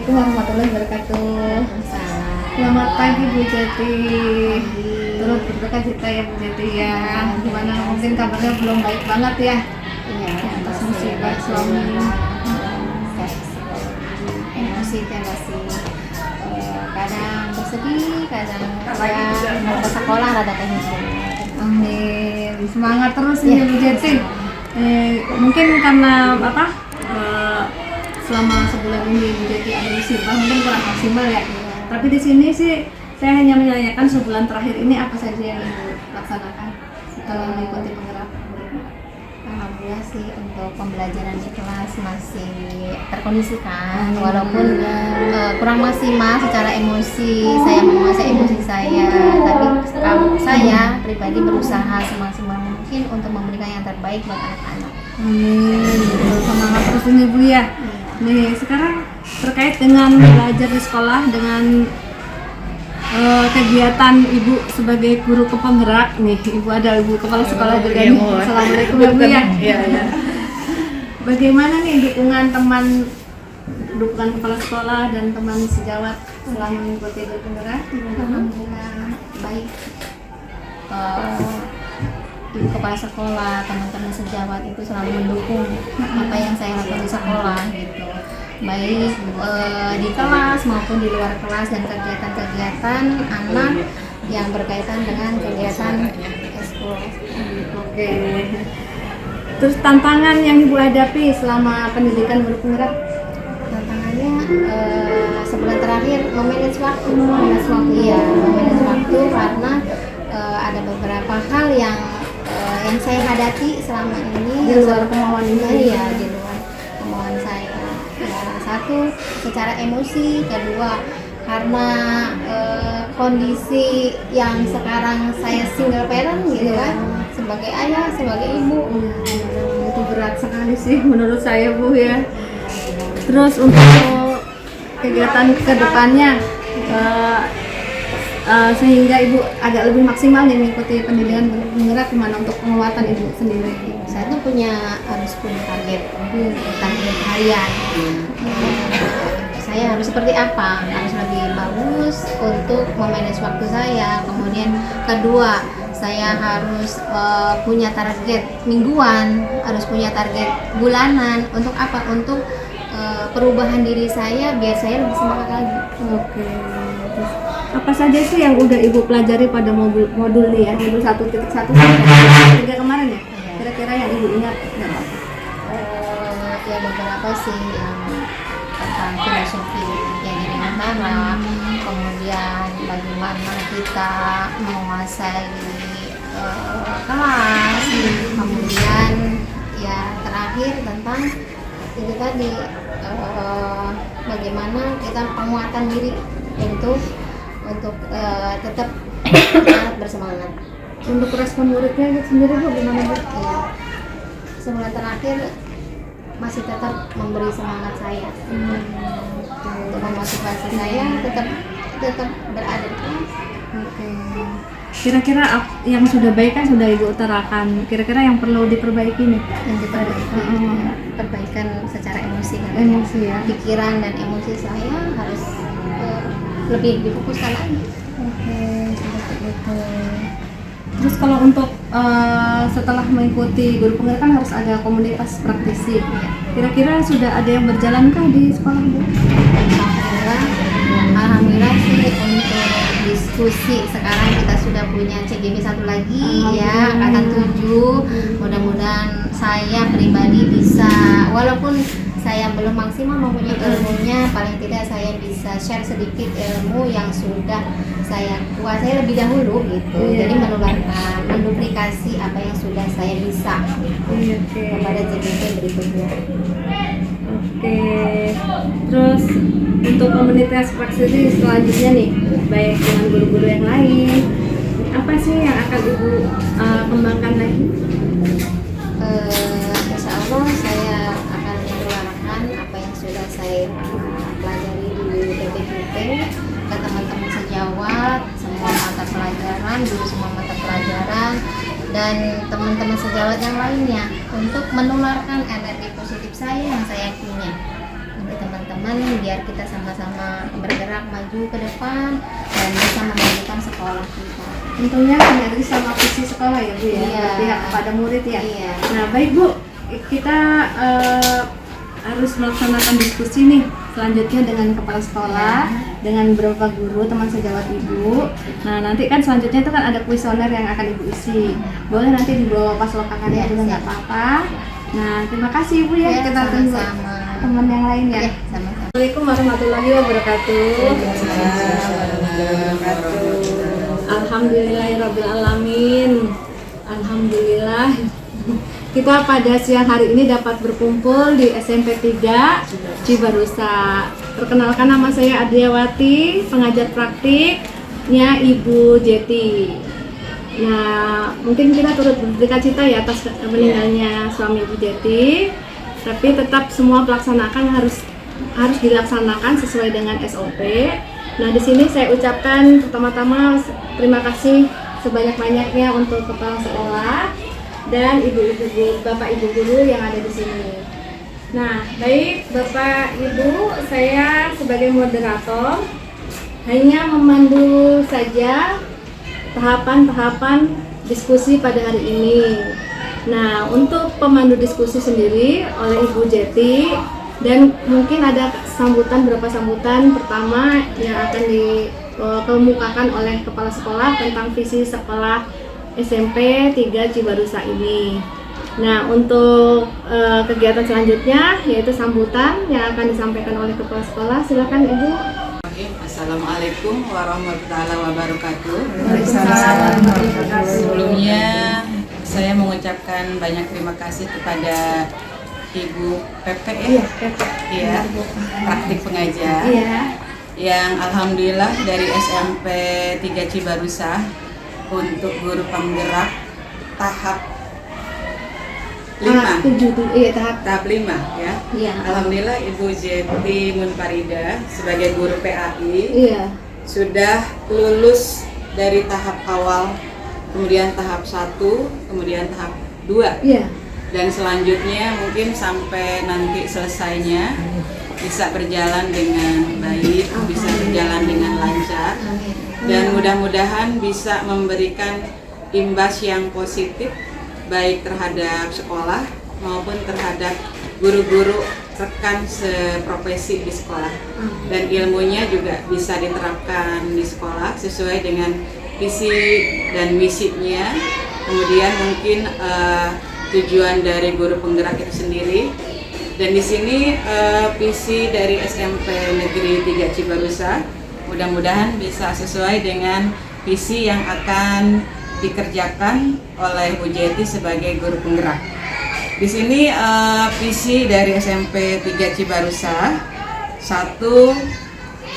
Assalamualaikum warahmatullahi wabarakatuh. Selamat pagi Bu Jati. Terus berduka cita ya Bu Jati ya. Gimana, mungkin kabarnya belum baik banget ya? Iya, Atas musibah suami. Emosi kan masih kadang bersedih, kadang ya mau ke sekolah rada terhitung. Amin. Semangat terus ya Bu Jati. Mungkin karena apa? Selama sebulan ini Bu Jati ada musibah, mungkin kurang maksimal ya. Tapi di sini sih saya hanya menanyakan sebulan terakhir ini apa saja yang Ibu laksanakan setelah mengikuti penggerak. Alhamdulillah sih untuk pembelajaran di kelas masih terkondisikan, walaupun kurang maksimal secara emosi, saya menguasai emosi saya, tapi saya pribadi berusaha semaksimal mungkin untuk memberikan yang terbaik buat anak-anak. Amin. Semangat terus ini Bu ya. Nih sekarang terkait dengan belajar di sekolah dengan kegiatan Ibu sebagai guru kepenggerak nih, Ibu ada Ibu kepala sekolah juga nih. Assalamualaikum ya Bu ya. Bagaimana nih dukungan kepala sekolah dan teman sejawat selama mengikuti guru penggerak? Alhamdulillah baik. Ibu kepala sekolah, teman-teman sejawat itu selalu mendukung apa yang saya lakukan di sekolah gitu, baik di kelas maupun di luar kelas dan kegiatan-kegiatan anak yang berkaitan dengan kegiatan ekskul. Oke. Terus tantangan yang Ibu hadapi selama pendidikan guru penggerak? Tantangannya sebulan terakhir memanage waktu. Iya, memanage waktu karena ada beberapa hal yang saya hadapi selama ini Di luar kemauan Ibu? Iya, di luar kemauan saya. Ya, satu secara emosi, kedua karena kondisi yang sekarang saya single parent gitu kan, sebagai ayah, sebagai ibu. Itu berat sekali sih menurut saya Bu ya. Terus untuk kegiatan kedepannya sehingga Ibu agak lebih maksimal nih mengikuti pendidikan guru penggerak, gimana untuk penguatan Ibu sendiri? Saya tuh harus punya target harian. Saya harus seperti apa? Harus lebih bagus untuk memanage waktu saya. Kemudian kedua, saya harus punya target mingguan, harus punya target bulanan. Untuk apa? Untuk perubahan diri saya biar saya lebih semangat lagi. Oke. Terus, apa saja sih yang udah Ibu pelajari pada modul nih ya, modul 1.1 sampai 3 kemarin ya? Kira-kira yang Ibu ingat nggak Pak? Ya beberapa sih yang tentang filosofi yang dari Nirvana, kemudian bagaimana kita menguasai kelas, kemudian ya terakhir tentang itu tadi bagaimana kita penguatan diri untuk tetap bersemangat. Untuk respon muridnya sendiri Bu gimana Bu? Ya, sebulan terakhir masih tetap memberi semangat saya untuk memotivasi saya tetap berada di kelas. Oke. Kira-kira yang sudah baik kan sudah Ibu utarakan. Kira-kira yang perlu diperbaiki nih? Yang diperbaiki, perbaikan secara emosi kan. Emosi ya. Pikiran dan emosi saya harus lebih difokuskan lagi. Oke, seperti itu. Terus kalau untuk setelah mengikuti guru penggerak kan harus ada komunitas praktisi. Kira-kira sudah ada yang berjalankah di sekolah Bu? Alhamdulillah sih untuk diskusi sekarang kita sudah punya CGB satu lagi ya, angkatan 7. Mudah-mudahan saya pribadi bisa, walaupun saya belum maksimal mempunyai ilmunya, paling tidak saya bisa share sedikit ilmu yang sudah saya kuasai lebih dahulu gitu. Jadi menularkan, menduplikasi apa yang sudah saya bisa kepada CGB berikutnya. Oke. Terus untuk komunitas praktisi selanjutnya nih, baik dengan guru-guru yang lain, apa sih yang akan Ibu kembangkan lagi? Insya Allah saya akan menularkan apa yang sudah saya pelajari di PPKP ke teman-teman sejawat, semua mata pelajaran, guru semua mata pelajaran, dan teman-teman sejawat yang lainnya untuk menularkan energi positif saya yang saya punya untuk teman-teman biar kita sama-sama bergerak maju ke depan dan bisa memajukan sekolah kita. Tentunya sinergi sama visi sekolah ya Bu ya, Iya. berpihak kepada murid ya. Iya. Nah baik Bu, kita harus melaksanakan diskusi nih selanjutnya dengan kepala sekolah, dengan beberapa guru, teman sejawat Ibu. Nah nanti kan selanjutnya itu kan ada kuesioner yang akan Ibu isi. Boleh nanti dibawa pas lokakannya Iya, juga nggak siap. apa-apa. Nah terima kasih Ibu ya, Ya, kita tunggu sama-sama. teman yang lain ya. Ya, sama-sama. Assalamualaikum warahmatullahi wabarakatuh. Alhamdulillahirrabbilalamin. Alhamdulillah kita pada siang hari ini dapat berkumpul di SMP 3 Cibarusa. Perkenalkan, nama saya Adriawati, pengajar praktiknya Ibu Jeti. Nah, mungkin kita turut berduka cita ya atas meninggalnya suami Ibu Jeti, tapi tetap semua pelaksanaan harus dilaksanakan sesuai dengan SOP. Nah, di sini saya ucapkan pertama-tama terima kasih sebanyak-banyaknya untuk kepala sekolah dan ibu-ibu guru, bapak ibu guru yang ada di sini. Nah, baik Bapak Ibu, saya sebagai moderator hanya memandu saja tahapan-tahapan diskusi pada hari ini. Nah, untuk pemandu diskusi sendiri oleh Ibu Jeti, dan mungkin ada beberapa sambutan pertama yang akan dikemukakan oleh kepala sekolah tentang visi sekolah SMP 3 Cibarusa ini. Nah, untuk kegiatan selanjutnya yaitu sambutan yang akan disampaikan oleh kepala sekolah. Silakan Ibu. Assalamualaikum warahmatullahi wabarakatuh. Waalaikumsalam. Sebelumnya saya mengucapkan banyak terima kasih kepada Ibu Pepe ya, praktik pengajar yang alhamdulillah dari SMP 3 Cibarusa untuk guru penggerak tahap 5. Tahap 5 ya. Iya. Alhamdulillah Ibu Jeti Munfarida sebagai guru PAI Iya. sudah lulus dari tahap awal, kemudian tahap 1, kemudian tahap 2. Iya. Dan selanjutnya mungkin sampai nanti selesainya bisa berjalan dengan baik, bisa berjalan dengan lancar, dan mudah-mudahan bisa memberikan imbas yang positif baik terhadap sekolah maupun terhadap guru-guru rekan seprofesi di sekolah, dan ilmunya juga bisa diterapkan di sekolah sesuai dengan visi dan misinya. Kemudian mungkin tujuan dari guru penggerak itu sendiri. Dan di sini visi dari SMP Negeri 3 Cibarusa mudah-mudahan bisa sesuai dengan visi yang akan dikerjakan oleh Bu Jeti sebagai guru penggerak. Di sini visi dari SMP 3 Cibarusa: 1.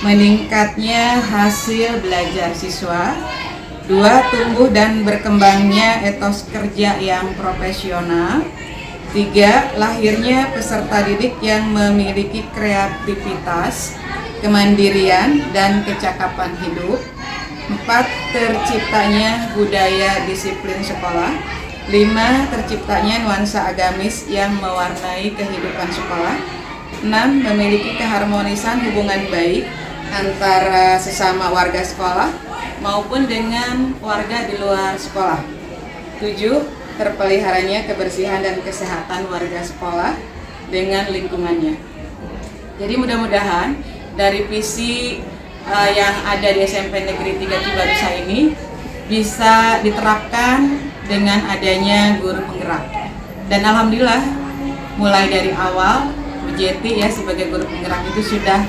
Meningkatnya hasil belajar siswa. 2. Tumbuh dan berkembangnya etos kerja yang profesional. 3. Lahirnya peserta didik yang memiliki kreativitas, kemandirian, dan kecakapan hidup. 4. Terciptanya budaya disiplin sekolah. 5. Terciptanya nuansa agamis yang mewarnai kehidupan sekolah. 6. Memiliki keharmonisan hubungan baik antara sesama warga sekolah maupun dengan warga di luar sekolah. 7. Terpeliharanya kebersihan dan kesehatan warga sekolah dengan lingkungannya. Jadi mudah-mudahan dari visi yang ada di SMP Negeri 3 Cibarusa ini bisa diterapkan dengan adanya guru penggerak. Dan alhamdulillah mulai dari awal Bu Jeti ya sebagai guru penggerak itu sudah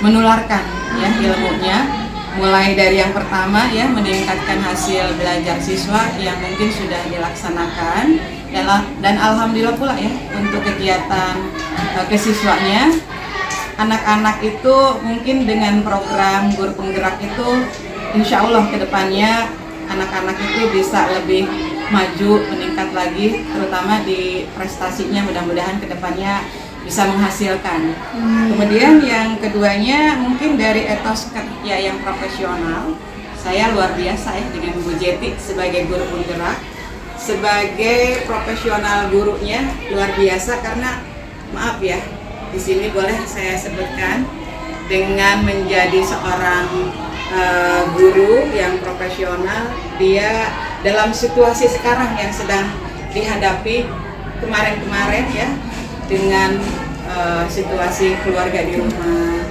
menularkan ya ilmunya, mulai dari yang pertama ya meningkatkan hasil belajar siswa yang mungkin sudah dilaksanakan, dan alhamdulillah pula ya untuk kegiatan kesiswanya anak-anak itu mungkin dengan program guru penggerak itu insya Allah kedepannya anak-anak itu bisa lebih maju, meningkat lagi, terutama di prestasinya, mudah-mudahan kedepannya bisa menghasilkan. Kemudian yang keduanya mungkin dari etos kerja yang profesional. Saya luar biasa ya dengan Bu Jeti sebagai guru penggerak, sebagai profesional gurunya luar biasa karena maaf ya, di sini boleh saya sebutkan dengan menjadi seorang guru yang profesional. Dia dalam situasi sekarang yang sedang dihadapi kemarin-kemarin ya, dengan situasi keluarga di rumah,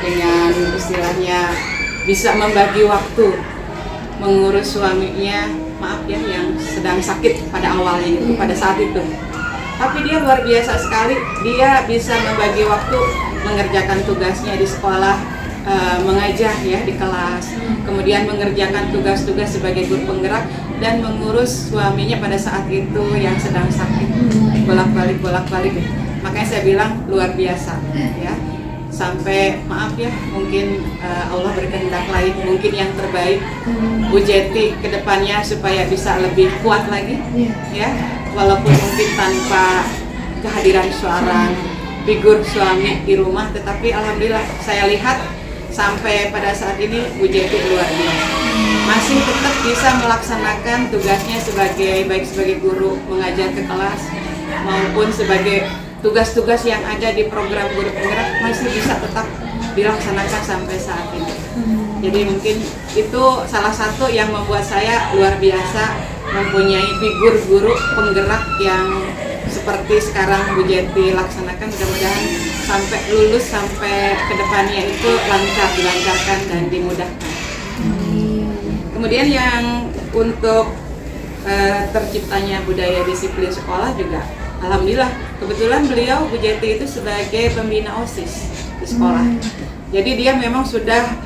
dengan istilahnya bisa membagi waktu mengurus suaminya, maaf ya, yang sedang sakit pada awalnya itu, pada saat itu. Tapi dia luar biasa sekali, dia bisa membagi waktu mengerjakan tugasnya di sekolah, mengajar ya di kelas, kemudian mengerjakan tugas-tugas sebagai guru penggerak dan mengurus suaminya pada saat itu yang sedang sakit, bolak-balik. Makanya saya bilang luar biasa ya. Sampai maaf ya, mungkin Allah berkehendak lain, mungkin yang terbaik Bu Jeti kedepannya supaya bisa lebih kuat lagi ya, walaupun mungkin tanpa kehadiran seorang figur suami di rumah, tetapi alhamdulillah saya lihat sampai pada saat ini Bu Jeti luar biasa, masih tetap bisa melaksanakan tugasnya baik sebagai guru mengajar ke kelas maupun sebagai tugas-tugas yang ada di program guru penggerak masih bisa tetap dilaksanakan sampai saat ini. Jadi mungkin itu salah satu yang membuat saya luar biasa mempunyai figur guru penggerak yang seperti sekarang Bu Jeti laksanakan. Mudah-mudahan sampai lulus, sampai kedepannya itu dilancarkan dan dimudahkan. Kemudian yang untuk terciptanya budaya disiplin sekolah juga alhamdulillah, kebetulan beliau Bu Jeti itu sebagai pembina OSIS di sekolah. Jadi dia memang sudah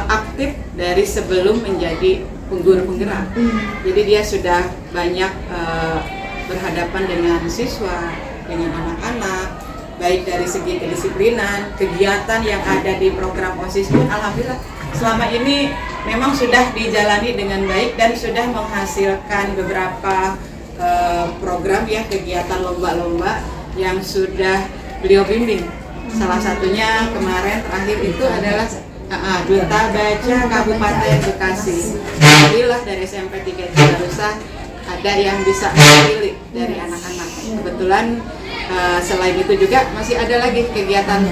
aktif dari sebelum menjadi guru penggerak. Jadi dia sudah banyak berhadapan dengan siswa, dengan anak-anak, baik dari segi kedisiplinan, kegiatan yang ada di program OSIS pun alhamdulillah selama ini memang sudah dijalani dengan baik dan sudah menghasilkan beberapa program ya, kegiatan lomba-lomba yang sudah beliau bimbing. Salah satunya kemarin terakhir itu adalah Duta Baca Kabupaten Bekasi. Alhamdulillah dari SMP 3 Cibarusah ada yang bisa memilih dari anak-anak. Kebetulan selain itu juga masih ada lagi kegiatan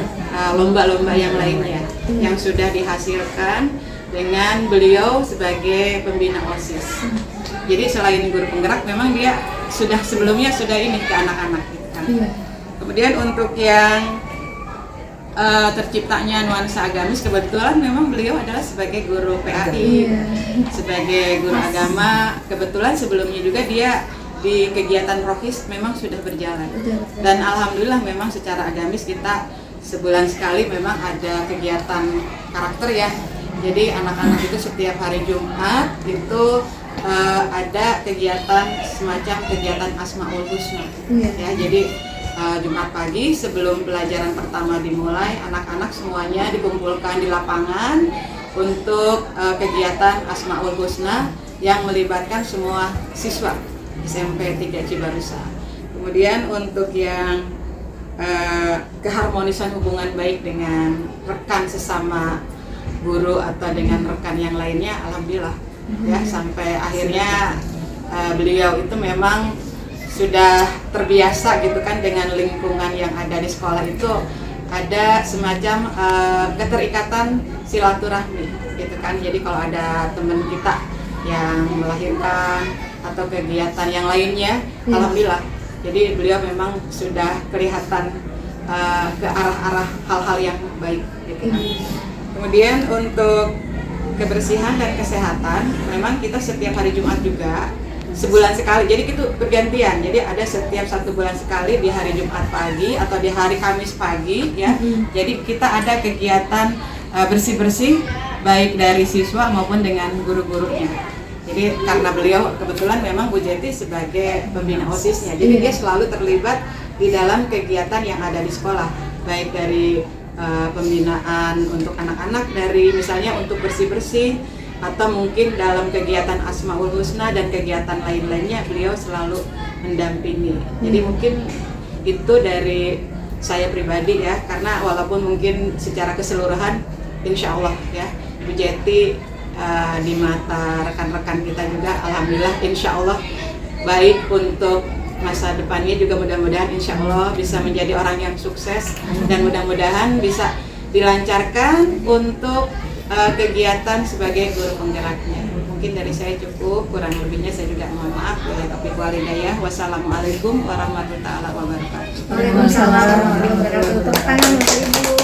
lomba-lomba yang lainnya yang sudah dihasilkan dengan beliau sebagai pembina OSIS. Jadi selain guru penggerak, memang dia sebelumnya sudah ini ke anak-anak gitu kan. Kemudian untuk yang terciptanya nuansa agamis, kebetulan memang beliau adalah sebagai guru PAI, sebagai guru agama. Kebetulan sebelumnya juga dia di kegiatan rohis memang sudah berjalan. Dan alhamdulillah memang secara agamis kita sebulan sekali memang ada kegiatan karakter ya. Jadi anak-anak itu setiap hari Jumat itu ada kegiatan semacam kegiatan Asmaul Husna ya. Jadi Jumat pagi sebelum pelajaran pertama dimulai, anak-anak semuanya dikumpulkan di lapangan untuk kegiatan Asmaul Husna yang melibatkan semua siswa SMP 3 Cibarusah. Kemudian untuk yang keharmonisan hubungan baik dengan rekan sesama guru atau dengan rekan yang lainnya, alhamdulillah ya, sampai akhirnya beliau itu memang sudah terbiasa gitu kan dengan lingkungan yang ada di sekolah itu, ada semacam keterikatan silaturahmi gitu kan. Jadi kalau ada teman kita yang melahirkan atau kegiatan yang lainnya, alhamdulillah, jadi beliau memang sudah kelihatan ke arah-arah hal-hal yang baik gitu kan. Kemudian untuk kebersihan dan kesehatan, memang kita setiap hari Jumat juga sebulan sekali, jadi itu bergantian. Jadi ada setiap 1 bulan sekali di hari Jumat pagi atau di hari Kamis pagi ya. Jadi kita ada kegiatan bersih-bersih baik dari siswa maupun dengan guru-gurunya. Jadi karena beliau kebetulan memang Bu Jeti sebagai pembina OSISnya, jadi dia selalu terlibat di dalam kegiatan yang ada di sekolah, baik dari pembinaan untuk anak-anak, dari misalnya untuk bersih-bersih, atau mungkin dalam kegiatan Asmaul Husna dan kegiatan lain-lainnya beliau selalu mendampingi. Jadi mungkin itu dari saya pribadi ya, karena walaupun mungkin secara keseluruhan insya Allah ya Bu Jeti di mata rekan-rekan kita juga alhamdulillah insya Allah baik untuk masa depannya juga mudah-mudahan insya Allah bisa menjadi orang yang sukses dan mudah-mudahan bisa dilancarkan untuk kegiatan sebagai guru penggeraknya. Mungkin dari saya cukup, kurang lebihnya saya juga mohon maaf. Taufiq wal hidayah. Wassalamualaikum warahmatullahi wabarakatuh. Waalaikumsalam warahmatullahi wabarakatuh. Tepuk tangan untuk Ibu.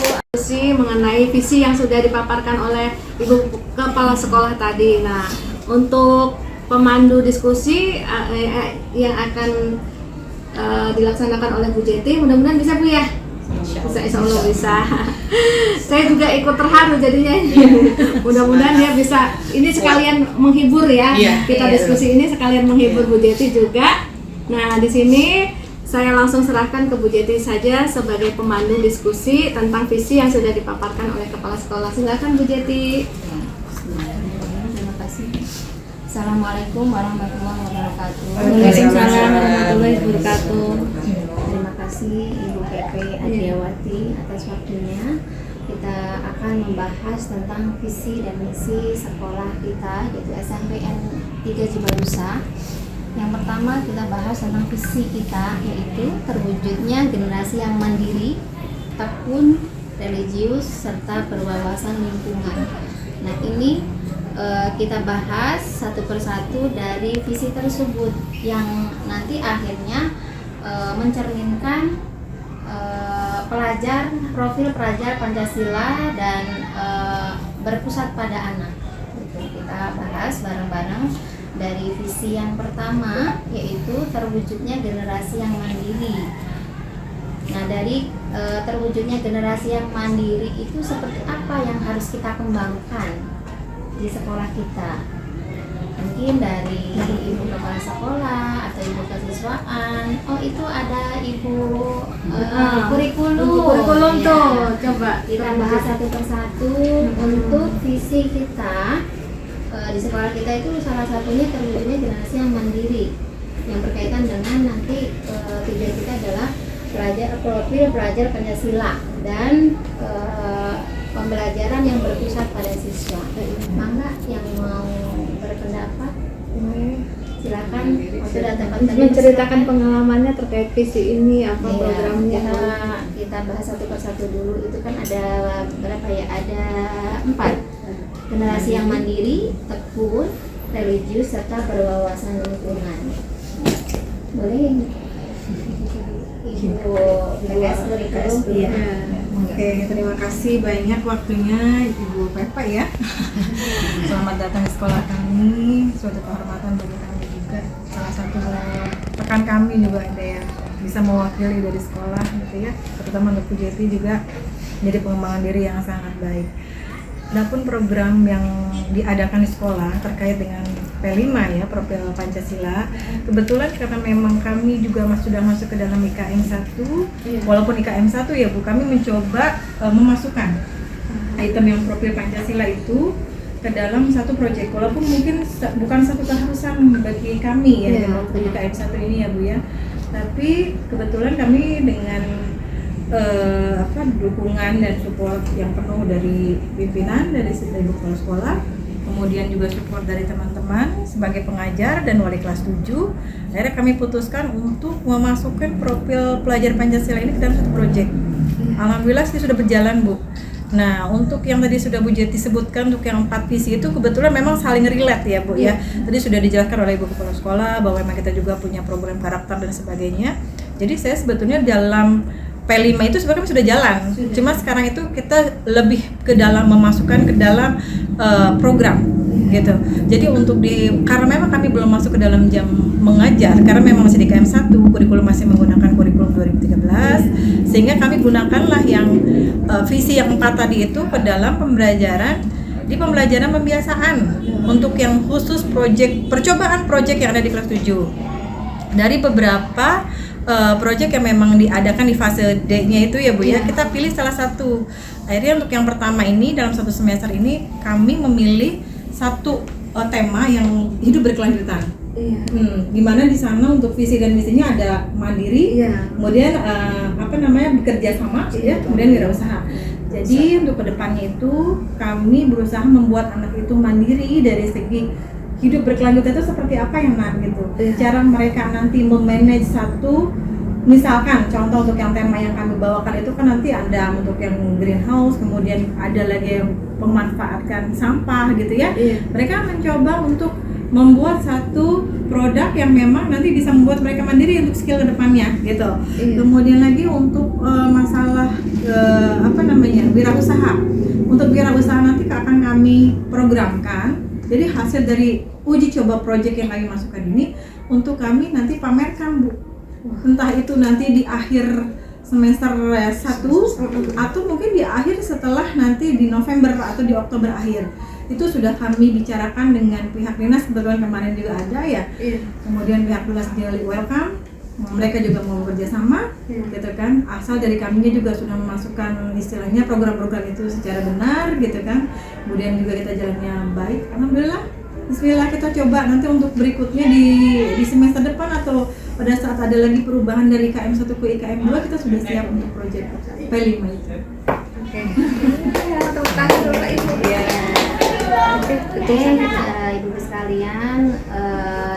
Mengenai visi yang sudah dipaparkan oleh Ibu Kepala Sekolah tadi. Nah, untuk pemandu diskusi yang akan dilaksanakan oleh Bu Jeti, mudah-mudahan bisa Bu ya? Insya Allah bisa. Saya juga ikut terharu jadinya. Mudah-mudahan dia bisa. Ini sekalian menghibur ya. Kita diskusi ini sekalian menghibur Bu Jeti juga. Nah, di sini saya langsung serahkan ke Bu Jeti saja sebagai pemandu diskusi tentang visi yang sudah dipaparkan oleh Kepala Sekolah. Silakan Bu Jeti. Terima kasih. Assalamualaikum warahmatullahi wabarakatuh. Waalaikumsalam warahmatullahi wabarakatuh. Terima kasih Ibu PP Adiawati atas waktunya. Kita akan membahas tentang visi dan misi sekolah kita, yaitu SMPN 3 Cibarusah. Yang pertama kita bahas tentang visi kita, yaitu terwujudnya generasi yang mandiri, tekun, religius, serta berwawasan lingkungan. Nah, ini kita bahas satu persatu dari visi tersebut yang nanti akhirnya mencerminkan profil pelajar Pancasila dan berpusat pada anak. Kita bahas bareng-bareng dari visi yang pertama, yaitu terwujudnya generasi yang mandiri. Nah, dari terwujudnya generasi yang mandiri itu seperti apa yang harus kita kembangkan di sekolah kita? Mungkin dari Ibu Kepala Sekolah atau Ibu Kesiswaan. Oh, itu ada Ibu kurikulum Ya. Tuh, coba kita bahas satu persatu. Untuk visi kita di sekolah kita itu salah satunya terwujudnya generasi yang mandiri, yang berkaitan dengan nanti tujuan kita adalah profil pelajar Pancasila dan pembelajaran yang berpusat pada siswa. Mangga yang mau berpendapat, silakan. Sudah tempat menceritakan pengalamannya terkait visi ini, apa programnya. Kita bahas satu persatu dulu. Itu kan ada berapa ya? Ada 4. Generasi yang mandiri, tekun, religius, serta berwawasan lingkungan. Boleh Ibu PKS kurikulum? Iya. Oke, terima kasih banyak waktunya Ibu Pepa ya. Selamat datang di sekolah kami. Suatu kehormatan bagi kami juga. Salah satu rekan kami juga ada yang bisa mewakili dari sekolah gitu ya. Terutama untuk Bu Jeti juga menjadi pengembangan diri yang sangat baik. Adapun program yang diadakan di sekolah terkait dengan P5 ya, profil Pancasila, kebetulan karena memang kami juga sudah masuk ke dalam IKM 1, walaupun IKM 1 ya Bu, kami mencoba memasukkan item yang profil Pancasila itu ke dalam satu proyek, walaupun mungkin bukan satu keharusan bagi kami ya, di IKM 1 ini ya Bu ya, tapi kebetulan kami dengan dukungan dan support yang penuh dari pimpinan, dari Ibu Kepala Sekolah, kemudian juga support dari teman-teman sebagai pengajar dan wali kelas 7. Akhirnya kami putuskan untuk memasukkan profil pelajar Pancasila ini ke dalam satu proyek. Alhamdulillah sudah berjalan Bu. Nah, untuk yang tadi sudah Bu Jeti sebutkan, untuk yang 4 visi itu kebetulan memang saling relate ya Bu ya. Tadi sudah dijelaskan oleh Ibu Kepala Sekolah bahwa memang kita juga punya program karakter dan sebagainya. Jadi saya sebetulnya dalam P5 itu sebenarnya sudah jalan. Cuma sekarang itu kita lebih ke dalam memasukkan ke dalam program gitu. Jadi untuk karena memang kami belum masuk ke dalam jam mengajar karena memang masih di KM 1, kurikulum masih menggunakan kurikulum 2013, sehingga kami gunakanlah yang visi yang 4 tadi itu ke dalam pembelajaran pembiasaan untuk yang khusus percobaan proyek yang ada di kelas 7. Dari beberapa proyek yang memang diadakan di fase D-nya itu ya Bu ya, kita pilih salah satu. Akhirnya untuk yang pertama ini dalam satu semester ini kami memilih satu tema yang hidup berkelanjutan. Dimana di sana untuk visi dan misinya ada mandiri, kemudian bekerja sama, ya, kemudian wirausaha. Jadi untuk kedepannya itu kami berusaha membuat anak itu mandiri dari segi hidup berkelanjutan itu seperti apa ya nak gitu. Cara mereka nanti memanage satu, misalkan contoh untuk yang tema yang kami bawakan itu kan nanti ada untuk yang greenhouse, kemudian ada lagi yang pemanfaatkan sampah gitu ya. Mereka mencoba untuk membuat satu produk yang memang nanti bisa membuat mereka mandiri untuk skill kedepannya gitu. Kemudian lagi untuk masalah wirausaha. Untuk wirausaha nanti akan kami programkan. Jadi hasil dari uji coba project yang kami masukkan ini untuk kami nanti pamerkan, Bu. Entah itu nanti di akhir semester 1 atau mungkin di akhir setelah nanti di November atau di Oktober akhir. Itu sudah kami bicarakan dengan pihak dinas, kebetulan kemarin juga ada ya. Kemudian pihak dinas juga welcome, mereka juga mau bekerja sama, gitu kan. Asal dari kami juga sudah memasukkan istilahnya program-program itu secara benar, gitu kan. Kemudian juga kita jalannya baik, alhamdulillah. Bismillah, kita coba nanti untuk berikutnya di semester depan atau pada saat ada lagi perubahan dari IKM 1 ke IKM 2 kita sudah siap untuk proyek P5 itu. Oke. Tepuk tangan dulu Pak Ibu. Oke, Ibu sekalian,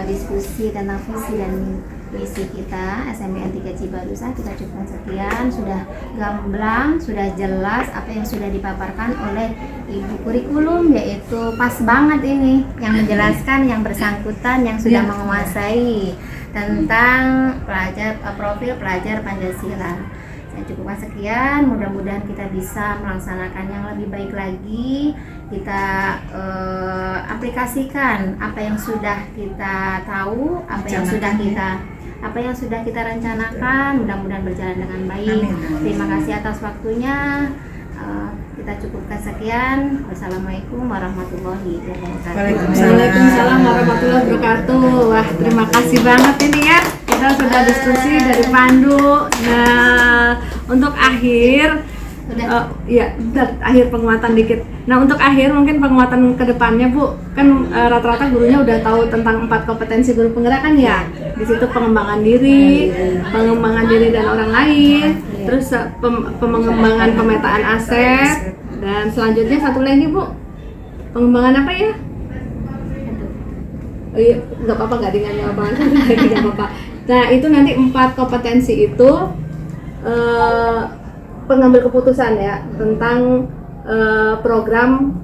diskusi tentang visi dan misi kita SMBN 3 Cibarusah kita cukupkan sekian. Sudah gamblang, sudah jelas apa yang sudah dipaparkan oleh Ibu kurikulum, yaitu pas banget ini yang menjelaskan yang bersangkutan yang sudah menguasai tentang profil pelajar Pancasila. Saya cukupkan sekian, mudah-mudahan kita bisa melaksanakan yang lebih baik lagi. Kita aplikasikan apa yang sudah kita tahu, apa yang sudah kita rencanakan, mudah-mudahan berjalan dengan baik. Terima kasih atas waktunya. Kita cukupkan sekian. Wassalamualaikum warahmatullahi wabarakatuh. Waalaikumsalam warahmatullahi wabarakatuh. Wah, terima kasih banget ini ya. Kita sudah diskusi dari Pandu. Nah, untuk akhir akhir penguatan dikit. Nah, untuk akhir mungkin penguatan ke depannya, Bu. Kan rata-rata gurunya udah tahu tentang 4 kompetensi guru penggerak kan ya. Di situ pengembangan diri dan orang lain, terus pengembangan pemetaan aset, dan selanjutnya satu lagi, Bu. Pengembangan apa ya? Oh iya, nggak apa-apa, nggak dengan nggak apa-apa. Nah, itu nanti 4 kompetensi itu pengambil keputusan ya tentang program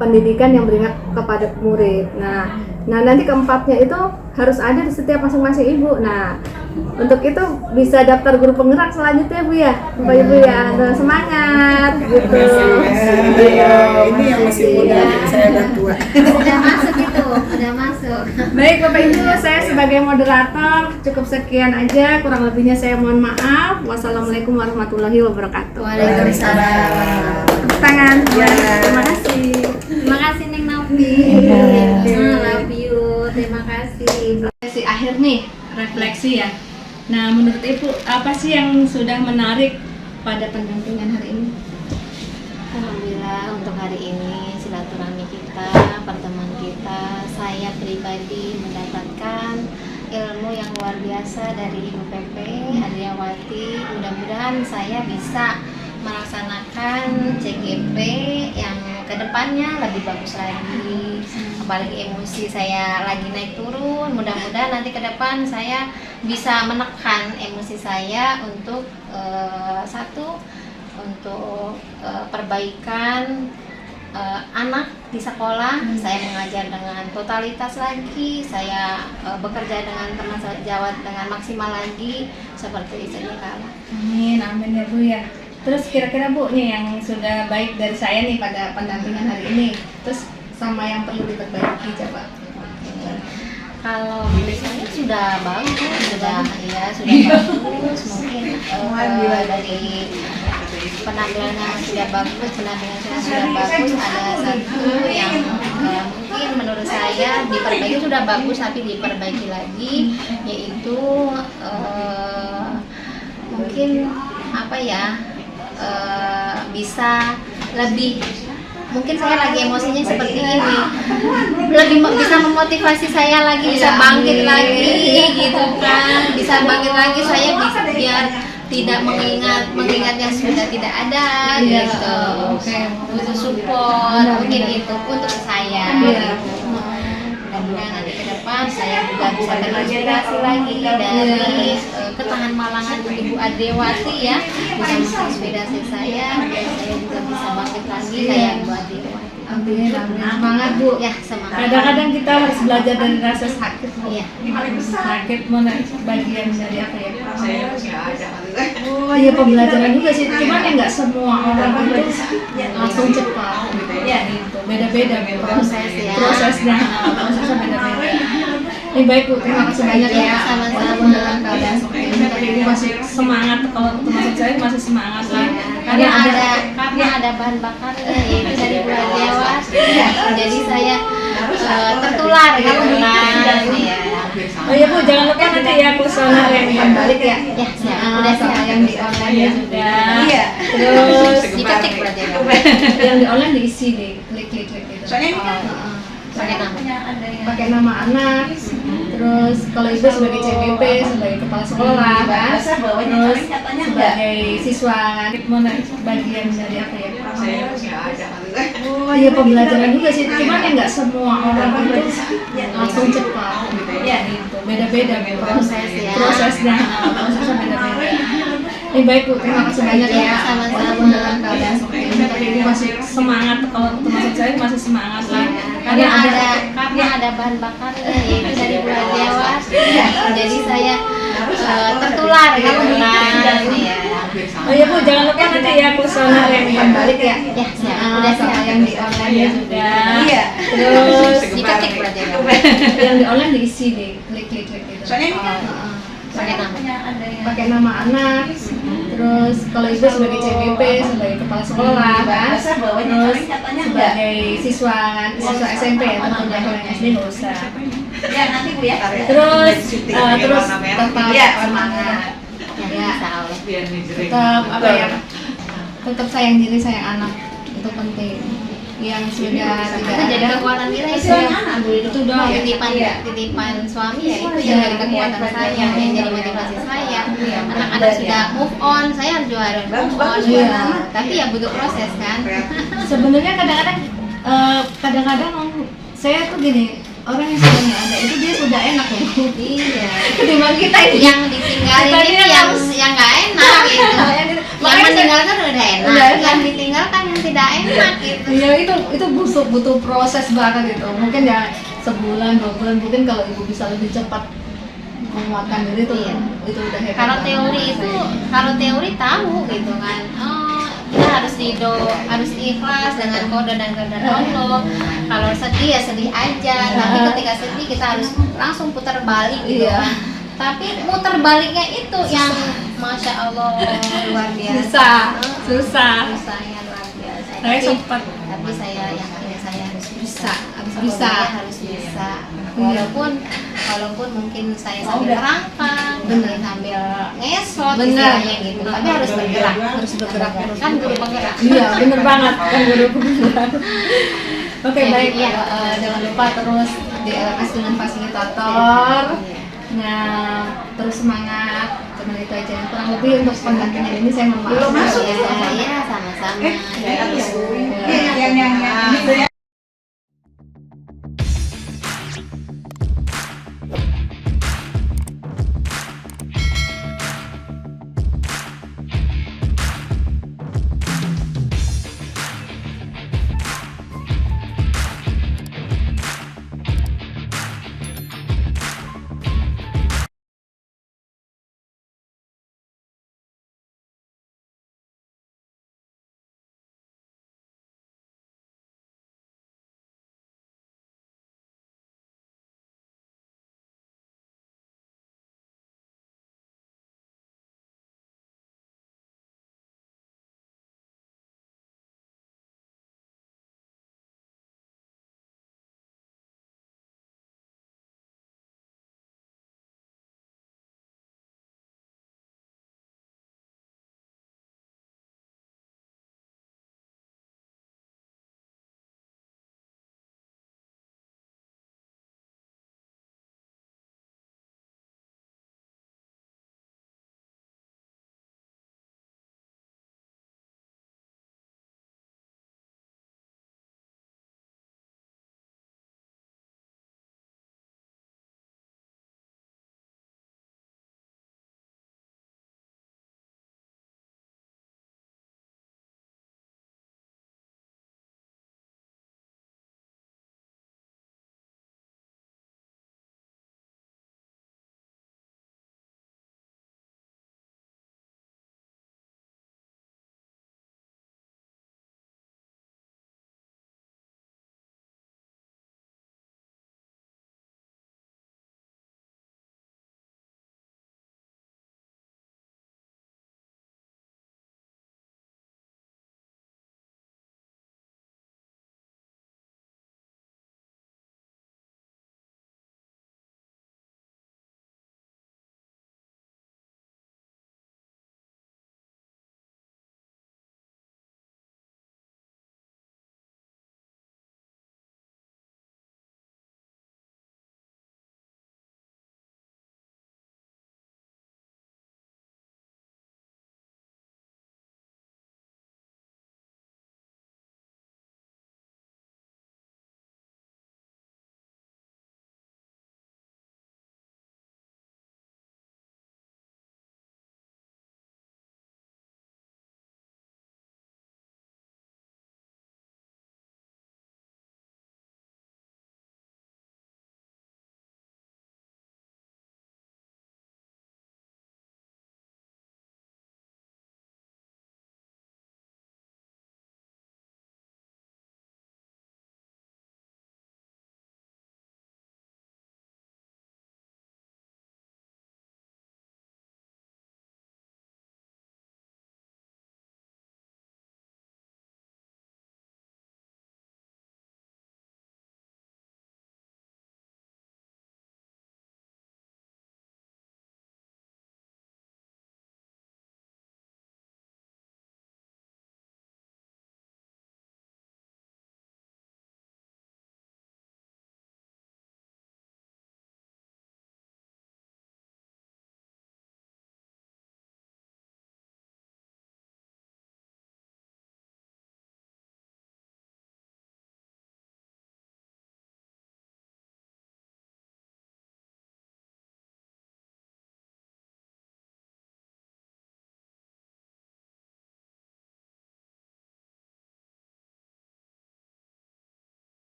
pendidikan yang beringat kepada murid. Nah nanti keempatnya itu harus ada di setiap masing-masing ibu. Nah, untuk itu bisa daftar guru penggerak selanjutnya, Bu ya, Bapak Ibu ya. Nah, semangat gitu. Ini yang masih muda, saya udah tua. Udah masuk itu, udah masuk. Baik Bapak Ibu, saya sebagai moderator cukup sekian aja, kurang lebihnya saya mohon maaf. Wassalamualaikum warahmatullahi wabarakatuh. Waalaikumsalam. Tepuk tangan. Terima kasih. Terima kasih Neng Novi. Love you. Terima kasih. Sesi akhir nih, refleksi ya. Nah, menurut Ibu apa sih yang sudah menarik pada pendampingan hari ini? Alhamdulillah untuk hari ini silaturahmi kita, pertemuan kita, saya pribadi mendapatkan ilmu yang luar biasa dari Ibu PP Adriawati. Mudah-mudahan saya bisa melaksanakan CGP yang kedepannya lebih bagus lagi. Apalagi emosi saya lagi naik turun, mudah-mudahan nanti ke depan saya bisa menekan emosi saya untuk perbaikan anak di sekolah. Saya mengajar dengan totalitas lagi, saya bekerja dengan teman sejawat dengan maksimal lagi seperti sedia kala. Amin, amin ya Bu ya. Terus kira-kira Bu nih yang sudah baik dari saya nih pada pendampingan hari ini, terus sama yang perlu diperbaiki coba. Kalau saya sudah bagus, sudah bagus. Mungkin dari penampilannya sudah bagus, ada satu yang mungkin menurut saya diperbaiki sudah bagus, tapi diperbaiki lagi, yaitu mungkin bisa lebih, mungkin saya lagi emosinya seperti ini, lebih bisa memotivasi saya lagi, bisa bangkit lagi gitu kan, bisa bangkit lagi, saya bisa biar tidak mengingat yang sudah tidak ada gitu. Butuh support mungkin itu untuk saya gitu. mudah-mudahan saya juga bisa terinspirasi lagi dari ketahan malangan Ibu Adewati ya, bisa menginspirasi saya biar saya juga bisa bangkit lagi kayak Ibu Adewati. Amin, amin. Semangat Bu. Ya, semangat. Kadang-kadang kita harus belajar dari rasa sakit. Iya. Sakit mana bagian dari apa ya? Oh iya, pembelajaran juga sih. Cuman ya nggak semua orang itu langsung cepat. Ya gitu. Beda-beda Proses ya. prosesnya beda-beda. Ini baik Bu, terima kasih banyak ya. Sama-sama. Dalam keadaan seperti ini, tapi Ibu masih semangat. Kalau termasuk saya masih semangat lah. Karena ada bahan bakarnya yaitu dari Bu Adewati. Jadi saya tertular gitu kan. Iya. Oh iya Bu, jangan lupa nanti ya kuesioner yang balik ya. Ya, siap. Udah siap. Yang di online ya sudah. Iya. Terus Diketik berarti ya. yang di online diisi deh, klik gitu. Soalnya ini kan Pakai nama. Pakai nama anak. Terus kalau ibu sebagai CBP, sebagai kepala sekolah kan. Terus sebagai siswa mana bagian dari apa ya? Oh iya, pembelajaran juga sih. Cuman ya nggak semua orang itu langsung cepat. Ya gitu. Beda-beda Proses ya. prosesnya beda-beda. Ini baik Bu, terima kasih banyak ya. Sama-sama. Dalam keadaan seperti ini, tapi Ibu masih semangat. Kalau termasuk saya masih semangat lah. Karena ada bahan bakarnya yaitu dari Bu Adewati. Jadi saya tertular gitu kan. Iya. Oh iya Bu, jangan lupa nanti ya kuesioner yang balik ya. Ya, siap. Udah siap. Yang di online ya sudah. Iya. Terus Diketik berarti ya. yang di online diisi deh, klik gitu. Soalnya ini kan Pakai nama. Pakai nama anak. Terus kalau ibu sebagai CBP, sebagai kepala sekolah kan. Terus sebagai siswa SMP ya, tentunya kalau yang SD nggak usah. ya nanti Bu ya. Terus tetap Iya, semangat. Ya, insya Allah. Tetap apa ya? Tetap sayang diri, sayang anak, itu penting. Yang sudah Itu tidak jadi ada kekuatan kita itu ya, ya. itu doang ya. Titipan suami ya itu jadi kekuatan saya, yang jadi motivasi saya. Anak-anak sudah move on, saya juga harus move on. Iya. Tapi ya butuh proses kan. Sebenarnya kadang-kadang saya tuh gini, orang yang sudah nggak ada itu dia sudah enak loh. Iya. Ketimbang kita ini Yang ditinggalin Kita itu ini yang harus- nggak enak gitu. Yang Makanya saya- meninggalkan udah Udah enak, enak. yang ditinggalkan yang tidak enak gitu. ya itu butuh proses banget itu. Mungkin ya sebulan 2 bulan, mungkin kalau ibu bisa lebih cepat menguatkan diri tuh Iya. itu udah hebat. Kalau banget. teori tahu gitu kan. Oh, kita harus ikhlas dengan kode dan kehendak Allah. Kalau sedih ya sedih aja, tapi ketika sedih kita harus langsung putar balik gitu Iya. kan. Tapi muter baliknya itu yang masya Allah luar biasa. susah. Susahnya luar biasa. Saya sempat Tapi saya yakin saya harus bisa. bisa. Harus bisa. Walaupun mungkin saya sambil merangkak, mungkin sambil ngesot, Bener. istilahnya gitu. Tapi harus bergerak terus. Kan guru penggerak. Iya, bener banget kan guru penggerak. Oke, Ya, baik. iya. Jangan lupa terus di LMS dengan fasilitator. Nah, terus semangat. Cuman itu aja. Kurang lebih untuk pendampingan ini saya mohon maaf. Belum masuk Iya, sama-sama. yang ini Bu ya.